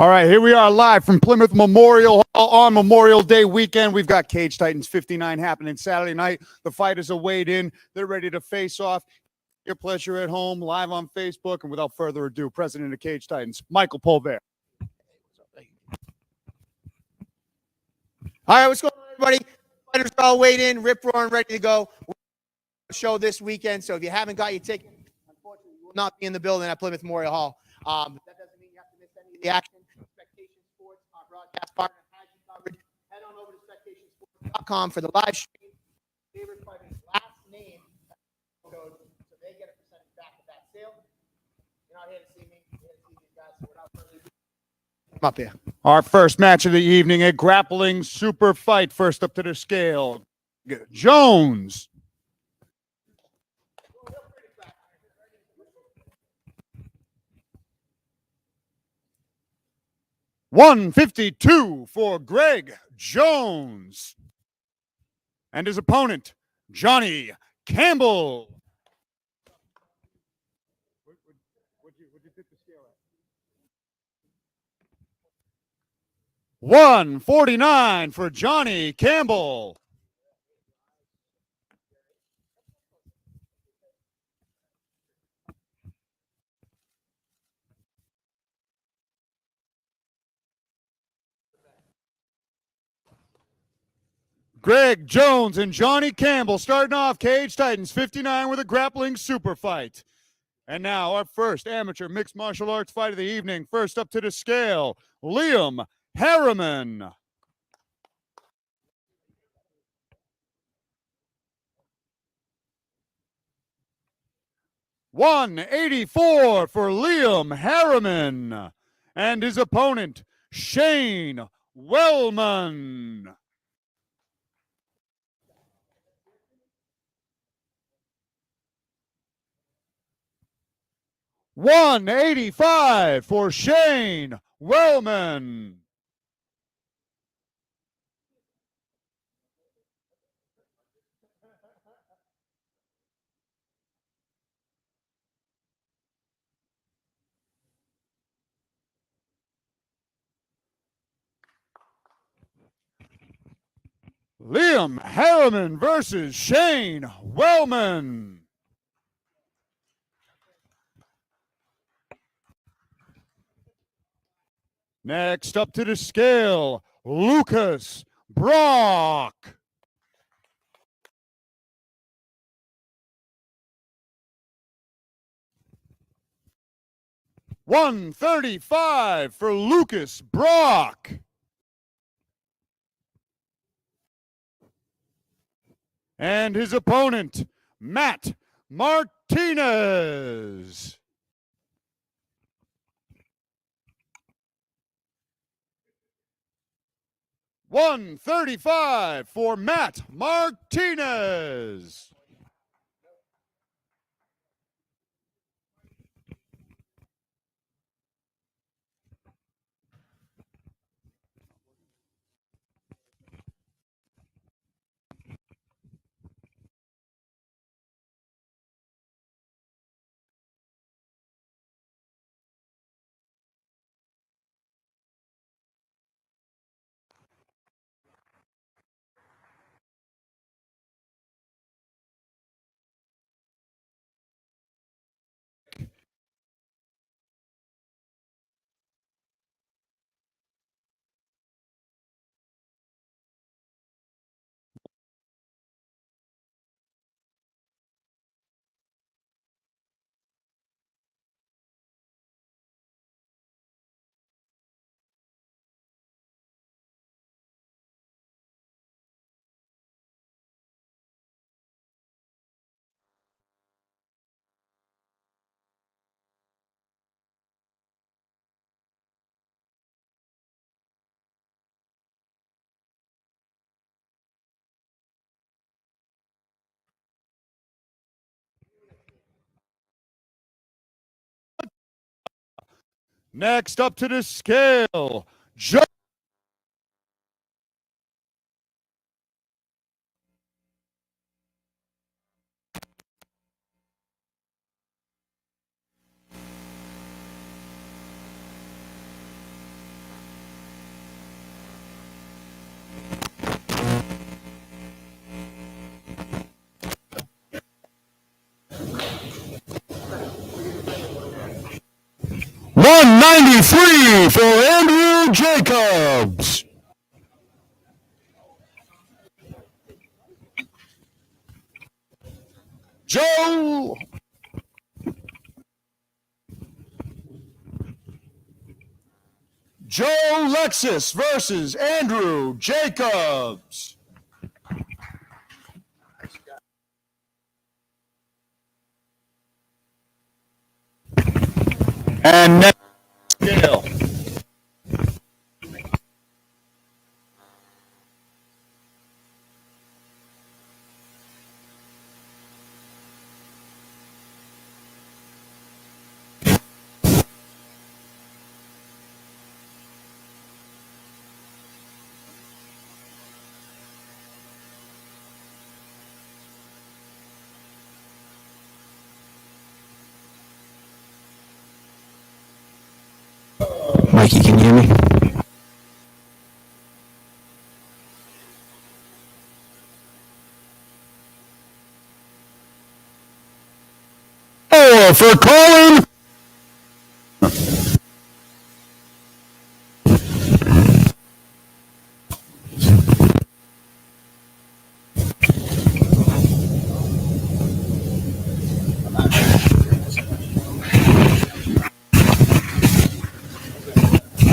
All right, here we are live from Plymouth Memorial Hall on Memorial Day weekend. We've got Cage Titans 59 happening Saturday night. The fighters are weighed in. They're ready to face off. Your pleasure at home, live on Facebook. And without further ado, President of Cage Titans, Michael Polvert. All right, what's going on, everybody? Fighters are all weighed in, rip roaring, ready to go. Show this weekend, so if you haven't got your ticket, unfortunately, you will not be in the building at Plymouth Memorial Hall. But that doesn't mean you have to miss any of the action. Spectation Sports, our broadcast partner, has you covered. Head on over to spectationsports.com for the live stream. Favorite fighter's last name code, so they get a percentage back of that sale. You're not here to see me, you're here to see these guys. So without further ado, come up here. Our first match of the evening, a grappling super fight. First up to the scale, Jones. $152 for Greg Jones. And his opponent, Johnny Campbell. What'd you pick the scale at? $149 for Johnny Campbell. Greg Jones and Johnny Campbell starting off Cage Titans 59 with a grappling super fight. And now our first amateur mixed martial arts fight of the evening. First up to the scale, Liam Harriman. $184 for Liam Harriman. And his opponent, Shane Wellman. $185 for Shane Wellman. Liam Harriman versus Shane Wellman. Next up to the scale, Lucas Brock. $135 for Lucas Brock. And his opponent, Matt Martinez. $135 for Matt Martinez. Next up to the scale, Joe. 193 for Andrew Jacobs. Joe Lexus versus Andrew Jacobs. And next scale. Mikey, can you hear me? Oh, for calling.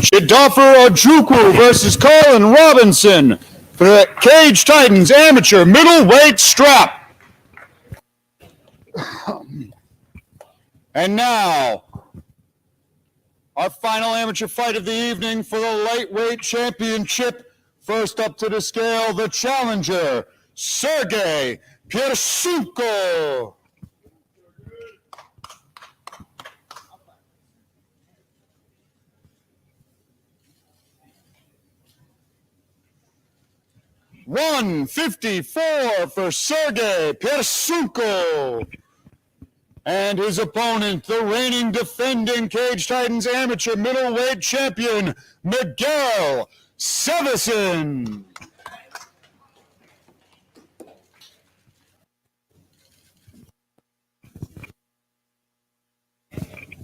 Chidofer Ojukwu versus Colin Robinson for the Cage Titans amateur middleweight strap. And now, our final amateur fight of the evening for the lightweight championship. First up to the scale, the challenger, Sergey Piersunko. $154 for Sergey Piersunko. And his opponent, the reigning defending Cage Titans amateur middleweight champion, Miguel Sevison.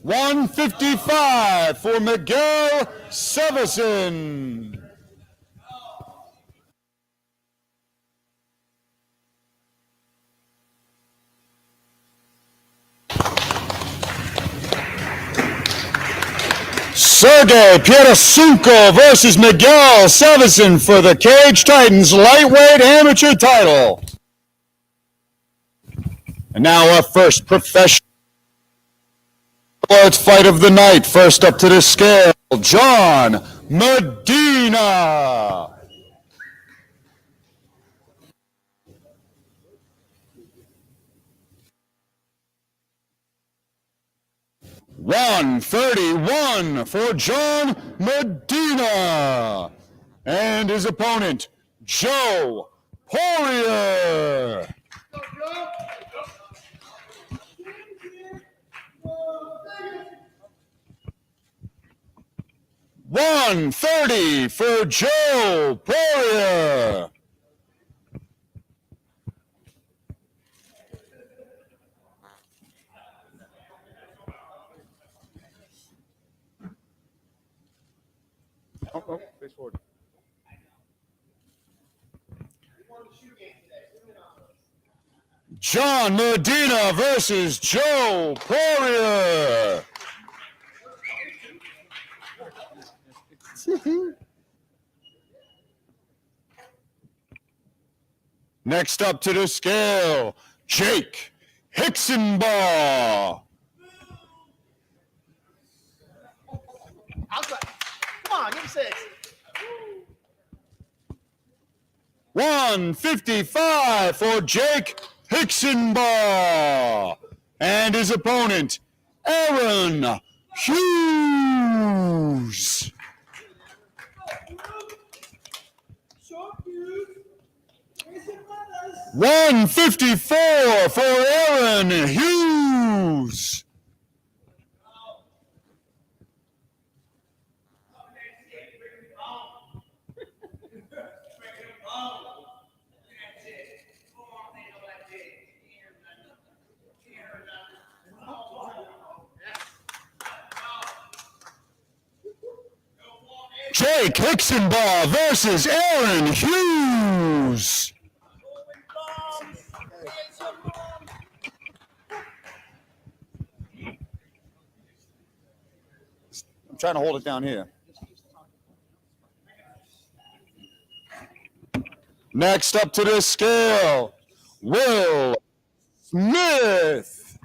$155 for Miguel Sevison. Sergey Piersunko versus Miguel Sevison for the Cage Titans lightweight amateur title. And now our first professional fight of the night. First up to the scale, John Medina. $131 for John Medina. And his opponent, Joe Poirier. $130 for Joe Poirier. Oh, face forward. John Medina versus Joe Poirier. Next up to the scale, Jake Hicksonbaugh. Come on, give me 6. $155 for Jake Hicksonbaugh. And his opponent, Aaron Hughes. $154 for Aaron Hughes. Jake Hicksonbaugh versus Aaron Hughes. I'm trying to hold it down here. Next up to the scale, Will Smith.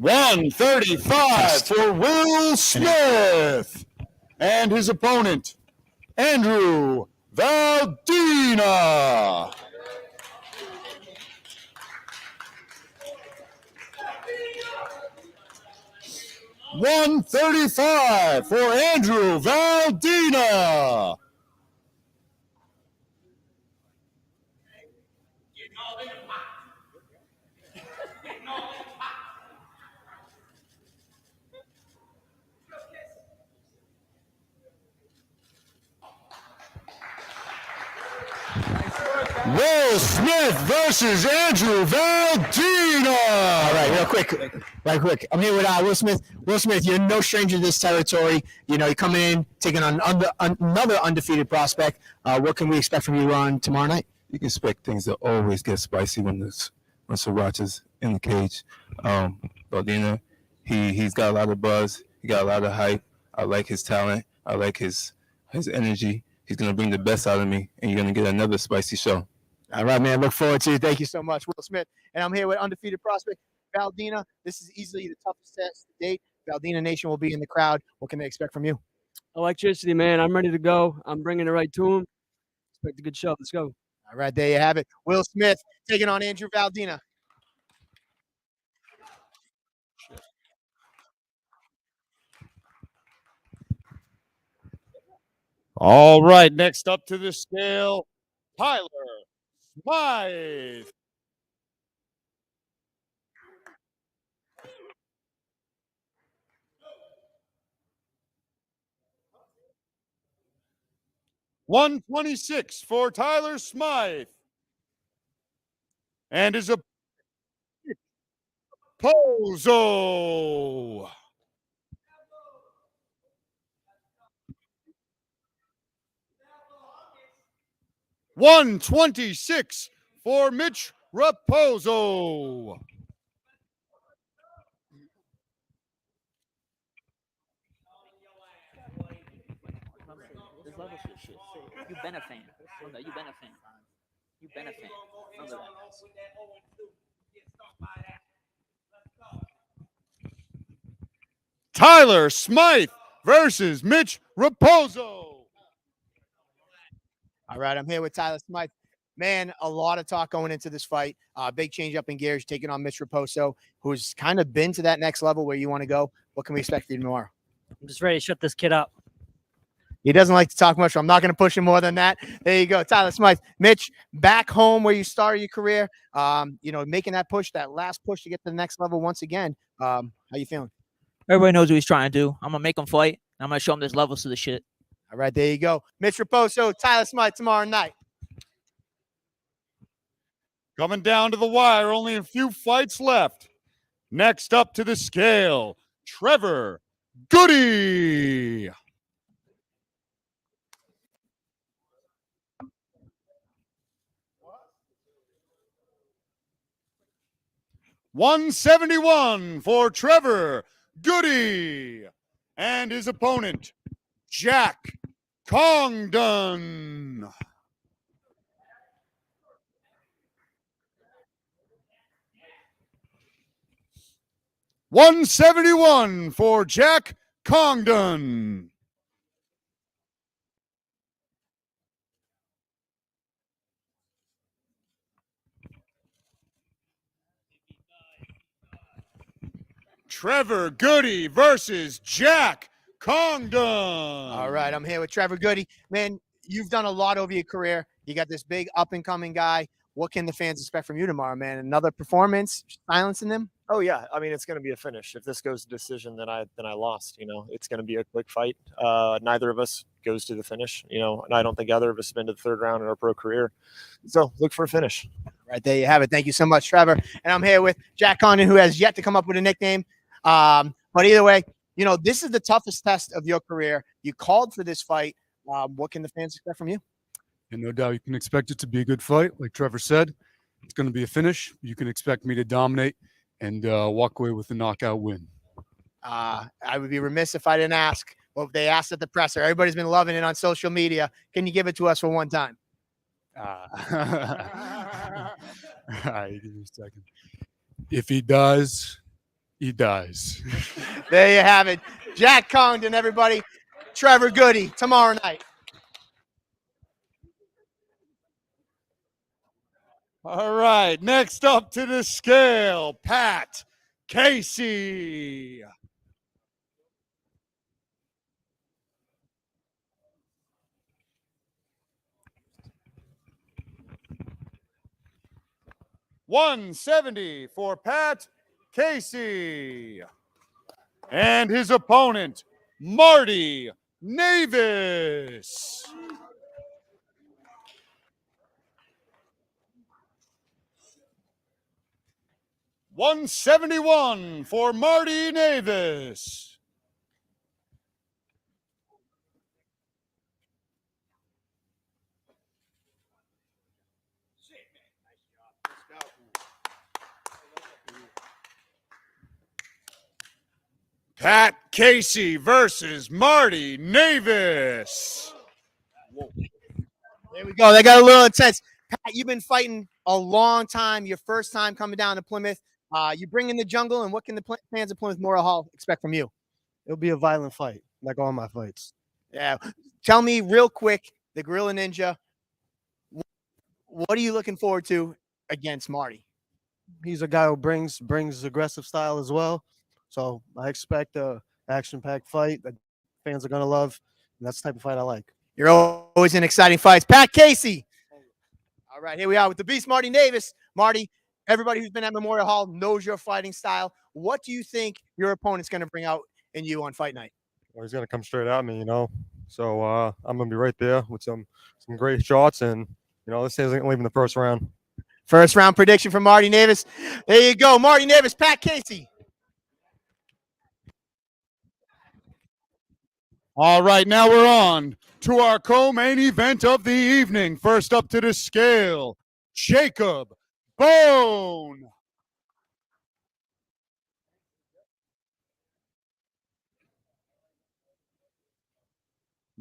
$135 for Will Smith and his opponent, Andrew Valdina. $135 for Andrew Valdina. Will Smith versus Andrew Valdina. All right, real quick. I'm here with Will Smith. Will Smith, you're no stranger to this territory. You know, you're coming in, taking on another undefeated prospect. What can we expect from you on tomorrow night? You can expect things to always get spicy when Sriracha's in the cage. Valdina, he's got a lot of buzz. He got a lot of hype. I like his talent. I like his energy. He's going to bring the best out of me, and you're going to get another spicy show. All right, man. Look forward to it. Thank you so much, Will Smith. And I'm here with undefeated prospect Valdina. This is easily the toughest test to date. Valdina Nation will be in the crowd. What can they expect from you? Electricity, man. I'm ready to go. I'm bringing it right to him. Expect a good show. Let's go. All right, there you have it. Will Smith taking on Andrew Valdina. All right, next up to the scale, Tyler Smythe. $126 for Tyler Smythe. And his Pozo. $126 for Mitch Raposo. You been a fan. You been a fan. You been a fan. Remember that. Tyler Smythe versus Mitch Raposo. All right, I'm here with Tyler Smythe. Man, a lot of talk going into this fight. Big change up in gears, taking on Mitch Raposo, who's kind of been to that next level where you want to go. What can we expect from you tomorrow? I'm just ready to shut this kid up. He doesn't like to talk much, so I'm not going to push him more than that. There you go, Tyler Smythe. Mitch, back home where you started your career, making that push, that last push to get to the next level once again. How you feeling? Everybody knows what he's trying to do. I'm going to make him fight. I'm going to show him there's levels to the shit. All right, there you go. Mitch Raposo, Tyler Smythe tomorrow night. Coming down to the wire, only a few fights left. Next up to the scale, Trevor Goody. $171 for Trevor Goody and his opponent, Jack Congdon. $171 for Jack Congdon. Trevor Goody versus Jack Congdon. All right, I'm here with Trevor Goody. Man, you've done a lot over your career. You got this big up-and-coming guy. What can the fans expect from you tomorrow, man? Another performance, silencing them? Oh yeah, I mean it's going to be a finish. If this goes to decision, then I lost. You know, it's going to be a quick fight. Neither of us goes to the finish. You know, and I don't think either of us have been to the third round in our pro career. So look for a finish. Right there you have it. Thank you so much, Trevor. And I'm here with Jack Condon, who has yet to come up with a nickname. But either way, you know, this is the toughest test of your career. You called for this fight. What can the fans expect from you? And no doubt you can expect it to be a good fight. Like Trevor said, it's going to be a finish. You can expect me to dominate and walk away with a knockout win. I would be remiss if I didn't ask what they asked at the presser. Everybody's been loving it on social media. Can you give it to us for one time? All right, give me a second. If he does, he dies. There you have it. Jack Condon, everybody. Trevor Goody, tomorrow night. All right, next up to the scale, Pat Casey. $170 for Pat Casey. And his opponent, Marty Navis. $171 for Marty Navis. Pat Casey versus Marty Navis. There we go. They got a little intense. Pat, you've been fighting a long time. Your first time coming down to Plymouth. You bring in the jungle, and what can the fans of Plymouth Memorial Hall expect from you? It'll be a violent fight, like all my fights. Yeah. Tell me real quick, the Gorilla Ninja, what are you looking forward to against Marty? He's a guy who brings aggressive style as well. So I expect a action-packed fight that fans are gonna love. And that's the type of fight I like. You're always in exciting fights. Pat Casey. All right, here we are with the beast, Marty Navis. Marty, everybody who's been at Memorial Hall knows your fighting style. What do you think your opponent's going to bring out in you on fight night? Well, he's gonna come straight at me, you know. So I'm gonna be right there with some great shots, and you know, this isn't leaving the first round. First round prediction for Marty Navis. There you go, Marty Navis, Pat Casey. All right, now we're on to our co-main event of the evening. First up to the scale, Jacob Bone.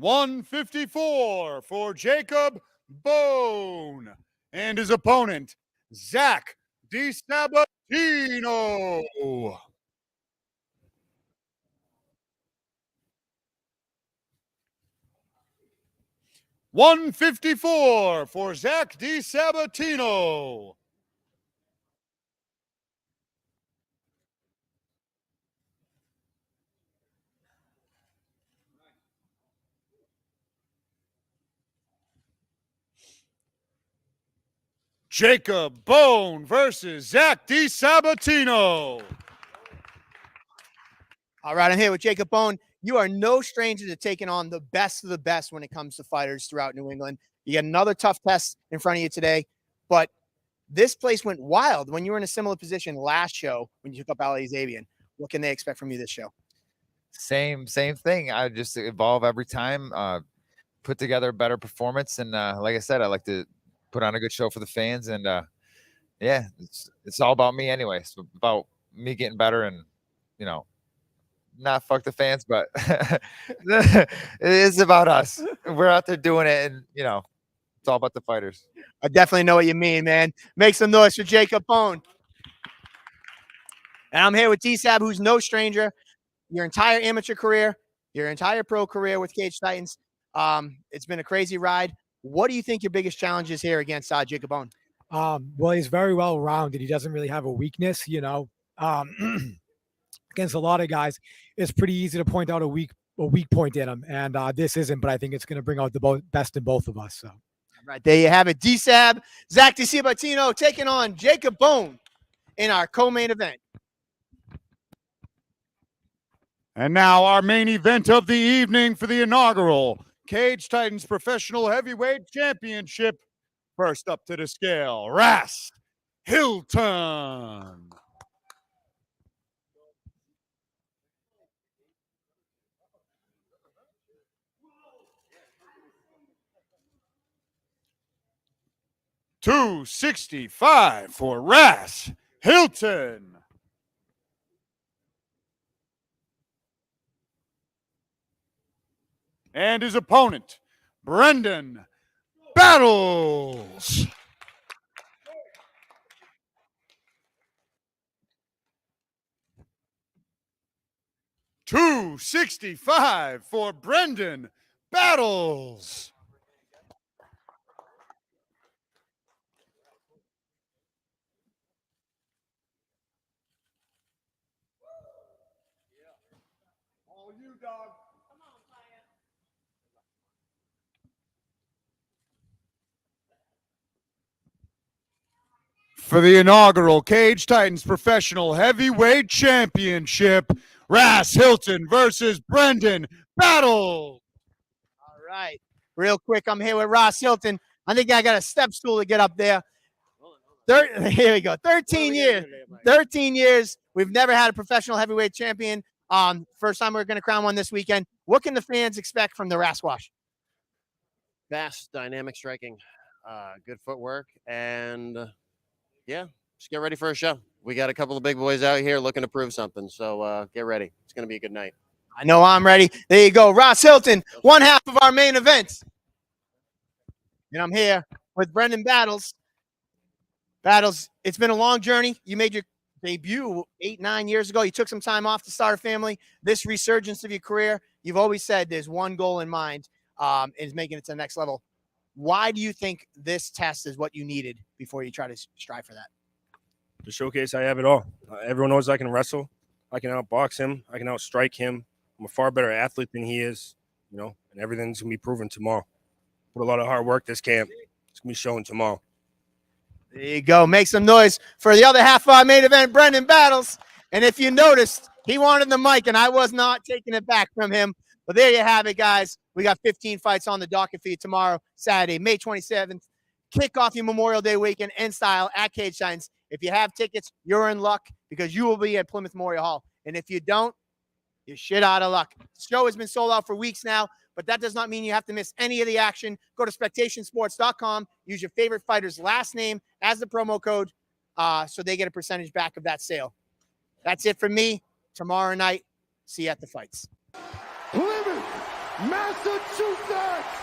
$154 for Jacob Bone. And his opponent, Zach DiSabatino. $154 for Zach DiSabatino. Jacob Bone versus Zach DiSabatino. All right, I'm here with Jacob Bone. You are no stranger to taking on the best of the best when it comes to fighters throughout New England. You got another tough test in front of you today, but this place went wild when you were in a similar position last show when you took up Ali Zabian. What can they expect from you this show? Same thing. I just evolve every time, put together a better performance, and like I said, I like to put on a good show for the fans, and yeah, it's all about me anyway. It's about me getting better, and you know, not fuck the fans, but it is about us. We're out there doing it, and you know, it's all about the fighters. I definitely know what you mean, man. Make some noise for Jacob Bone. And I'm here with D-Sab, who's no stranger. Your entire amateur career, your entire pro career with Cage Titans. It's been a crazy ride. What do you think your biggest challenge is here against Jacob Bone? Well, he's very well rounded. He doesn't really have a weakness, you know. Against a lot of guys, it's pretty easy to point out a weak point in him, and this isn't. But I think it's going to bring out the best in both of us. So, all right, there you have it. D-Sab, Zach DiSabatino taking on Jacob Bone in our co-main event. And now our main event of the evening for the inaugural Cage Titans Professional Heavyweight Championship. First up to the scale, Ras Hilton. $265 for Ras Hilton. And his opponent, Brendan Battles. $265 for Brendan Battles. All you, dog. For the inaugural Cage Titans Professional Heavyweight Championship, Ras Hilton versus Brendan Battles. All right. Real quick, I'm here with Ras Hilton. I think I got a step stool to get up there. Here we go. 13 years. 13 years. We've never had a professional heavyweight champion. First time we're going to crown one this weekend. What can the fans expect from the Rasquash? Fast, dynamic striking, good footwork, and yeah, just get ready for a show. We got a couple of big boys out here looking to prove something, so get ready. It's going to be a good night. I know I'm ready. There you go. Ras Hilton, one half of our main event. And I'm here with Brendan Battles. Battles, it's been a long journey. You made your debut 8-9 years ago. You took some time off to start a family. This resurgence of your career, you've always said there's one goal in mind, is making it to the next level. Why do you think this test is what you needed before you try to strive for that? To showcase I have it all. Everyone knows I can wrestle. I can outbox him. I can outstrike him. I'm a far better athlete than he is, and everything's going to be proven tomorrow. Put a lot of hard work this camp. It's going to be shown tomorrow. There you go. Make some noise for the other half of our main event, Brendan Battles. And if you noticed, he wanted the mic, and I was not taking it back from him. But there you have it, guys. We got 15 fights on the docket for you tomorrow, Saturday, May 27th. Kick off your Memorial Day weekend in style at Cage Titans. If you have tickets, you're in luck because you will be at Plymouth Memorial Hall. And if you don't, you're shit out of luck. The show has been sold out for weeks now, but that does not mean you have to miss any of the action. Go to spectationsports.com. Use your favorite fighter's last name as the promo code so they get a percentage back of that sale. That's it for me. Tomorrow night, see you at the fights. Plymouth, Massachusetts.